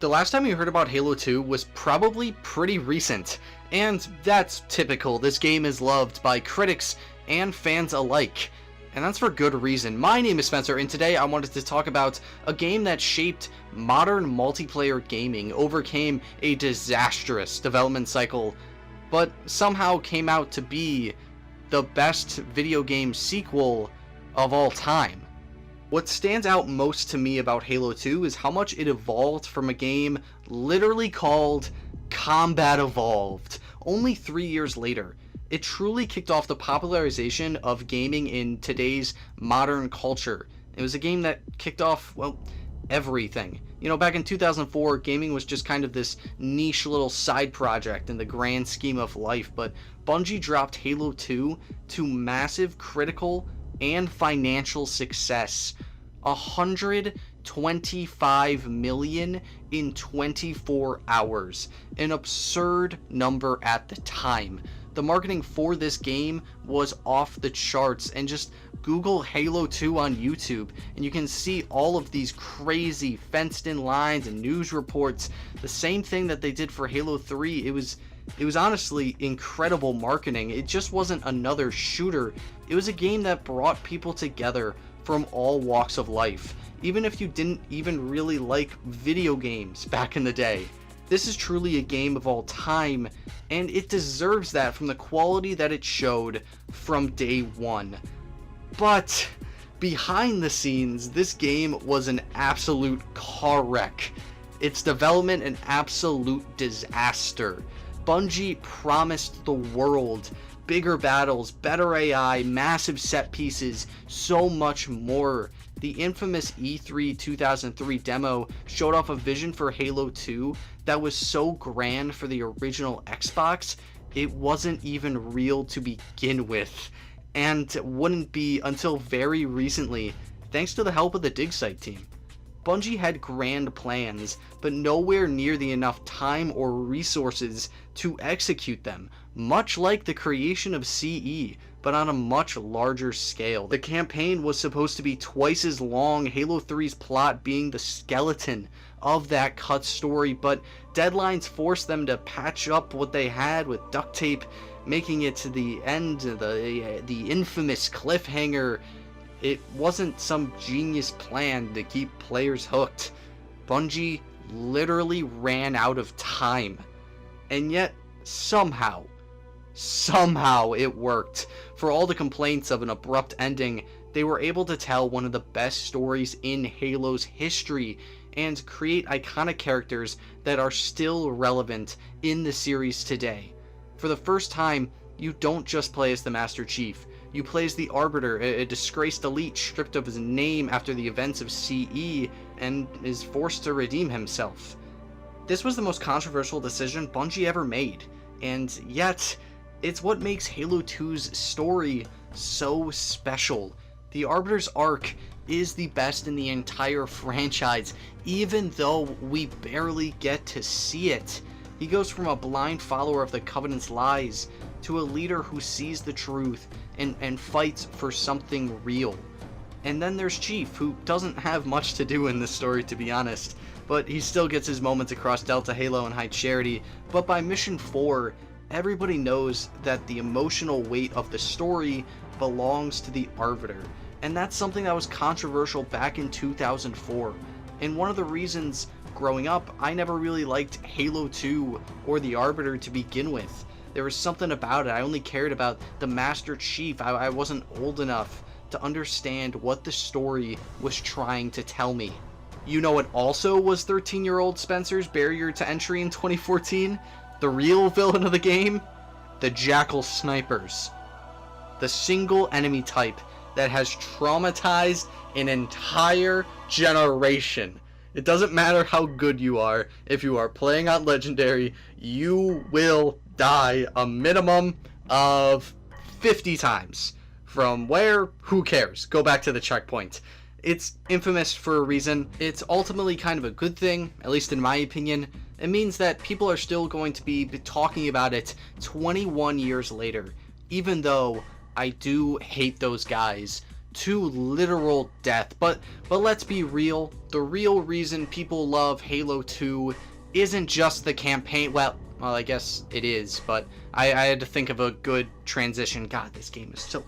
The last time you heard about Halo 2 was probably pretty recent, and that's typical. This game is loved by critics and fans alike, and that's for good reason. My name is Spencer, and today I wanted to talk about a game that shaped modern multiplayer gaming, overcame a disastrous development cycle, but somehow came out to be the best video game sequel of all time. What stands out most to me about Halo 2 is how much it evolved from a game literally called Combat Evolved. Only 3 years later, it truly kicked off the popularization of gaming in today's modern culture. It was a game that kicked off, well, everything. You know, back in 2004, gaming was just kind of this niche little side project in the grand scheme of life, but Bungie dropped Halo 2 to massive critical and financial success. 125 million in 24 hours, an absurd number at the time. The marketing for this game was off the charts, and just Google Halo 2 on YouTube and you can see all of these crazy fenced in lines and news reports. The same thing that they did for Halo 3. It was honestly incredible marketing. It just wasn't another shooter. It was a game that brought people together from all walks of life, even if you didn't even really like video games back in the day. This is truly a game of all time, and it deserves that from the quality that it showed from day one. But behind the scenes, this game was an absolute car wreck. Its development an absolute disaster. Bungie promised the world bigger battles, better AI, massive set pieces, so much more. The infamous E3 2003 demo showed off a vision for Halo 2 that was so grand for the original Xbox, it wasn't even real to begin with, and wouldn't be until very recently, thanks to the help of the Dig Site team. Bungie had grand plans, but nowhere near the enough time or resources to execute them, much like the creation of CE, but on a much larger scale. The campaign was supposed to be twice as long, Halo 3's plot being the skeleton of that cut story, but deadlines forced them to patch up what they had with duct tape, making it to the end of the infamous cliffhanger. It wasn't some genius plan to keep players hooked. Bungie literally ran out of time. And yet, somehow it worked. For all the complaints of an abrupt ending, they were able to tell one of the best stories in Halo's history and create iconic characters that are still relevant in the series today. For the first time, you don't just play as the Master Chief. You play as the Arbiter, a disgraced elite stripped of his name after the events of CE and is forced to redeem himself. This was the most controversial decision Bungie ever made, and yet, it's what makes Halo 2's story so special. The Arbiter's arc is the best in the entire franchise, even though we barely get to see it. He goes from a blind follower of the Covenant's lies to a leader who sees the truth and fights for something real. And then there's Chief, who doesn't have much to do in this story, to be honest, but he still gets his moments across Delta, Halo, and High Charity. But by Mission 4, everybody knows that the emotional weight of the story belongs to the Arbiter, and that's something that was controversial back in 2004. And one of the reasons growing up, I never really liked Halo 2 or the Arbiter to begin with. There was something about it. I only cared about the Master Chief. I wasn't old enough to understand what the story was trying to tell me. You know what also was 13-year-old Spencer's barrier to entry in 2014? The real villain of the game? The Jackal Snipers. The single enemy type that has traumatized an entire generation. It doesn't matter how good you are. If you are playing on Legendary, you will die a minimum of 50 times. From where? Who cares? Go back to the checkpoint. It's infamous for a reason. It's ultimately kind of a good thing, at least in my opinion. It means that people are still going to be talking about it 21 years later, even though I do hate those guys to literal death. But let's be real. The real reason people love Halo 2 isn't just the campaign. Well, I guess it is, but I had to think of a good transition. God, this game is so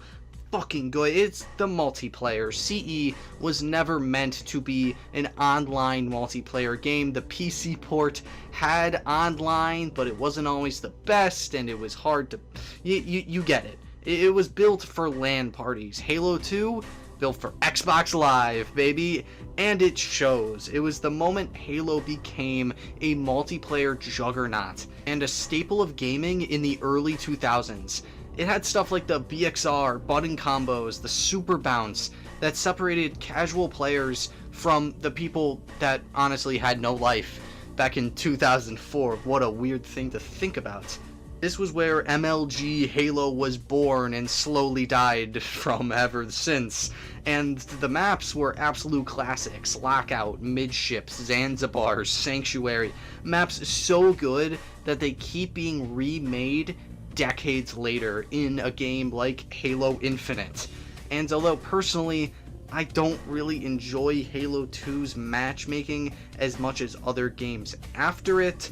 fucking good. It's the multiplayer. CE was never meant to be an online multiplayer game. The PC port had online, but it wasn't always the best, and it was hard to... You get it. It was built for LAN parties. Halo 2, built for Xbox Live, baby. And it shows. It was the moment Halo became a multiplayer juggernaut and a staple of gaming in the early 2000s. It had stuff like the BXR, button combos, the super bounce that separated casual players from the people that honestly had no life back in 2004. What a weird thing to think about. This was where MLG Halo was born and slowly died from ever since. And the maps were absolute classics. Lockout, Midships, Zanzibar, Sanctuary. Maps so good that they keep being remade decades later in a game like Halo Infinite. And although personally I don't really enjoy Halo 2's matchmaking as much as other games after it,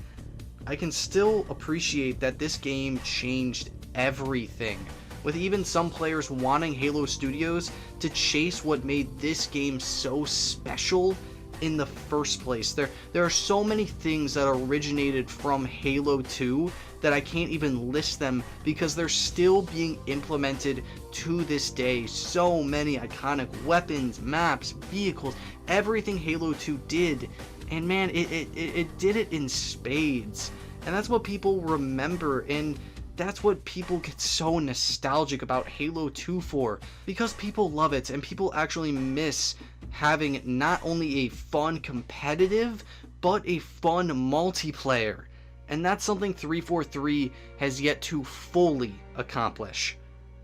I can still appreciate that this game changed everything, with even some players wanting Halo Studios to chase what made this game so special in the first place. There are so many things that originated from Halo 2 that I can't even list them because they're still being implemented to this day. So many iconic weapons, maps, vehicles, everything Halo 2 did. And man, it did it in spades. And that's what people remember, and that's what people get so nostalgic about Halo 2 for, because people love it and people actually miss having not only a fun competitive, but a fun multiplayer. And that's something 343 has yet to fully accomplish.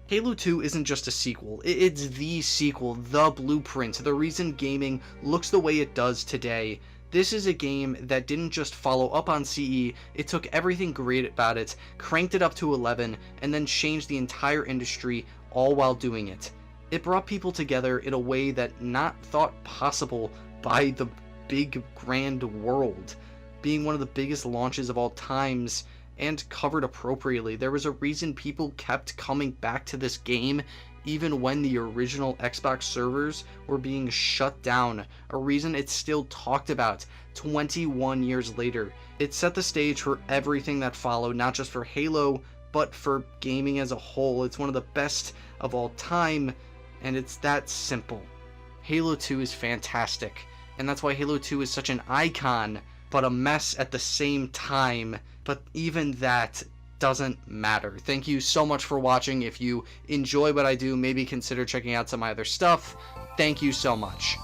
Halo 2 isn't just a sequel, it's the sequel, the blueprint, the reason gaming looks the way it does today. This is a game that didn't just follow up on CE, it took everything great about it, cranked it up to 11, and then changed the entire industry all while doing it. It brought people together in a way that not thought possible by the big grand world, being one of the biggest launches of all times and covered appropriately. There was a reason people kept coming back to this game even when the original Xbox servers were being shut down, a reason it's still talked about 21 years later. It set the stage for everything that followed, not just for Halo, but for gaming as a whole. It's one of the best of all time, and it's that simple. Halo 2 is fantastic, and that's why Halo 2 is such an icon, but a mess at the same time. But even that doesn't matter. Thank you so much for watching. If you enjoy what I do, maybe consider checking out some of my other stuff. Thank you so much.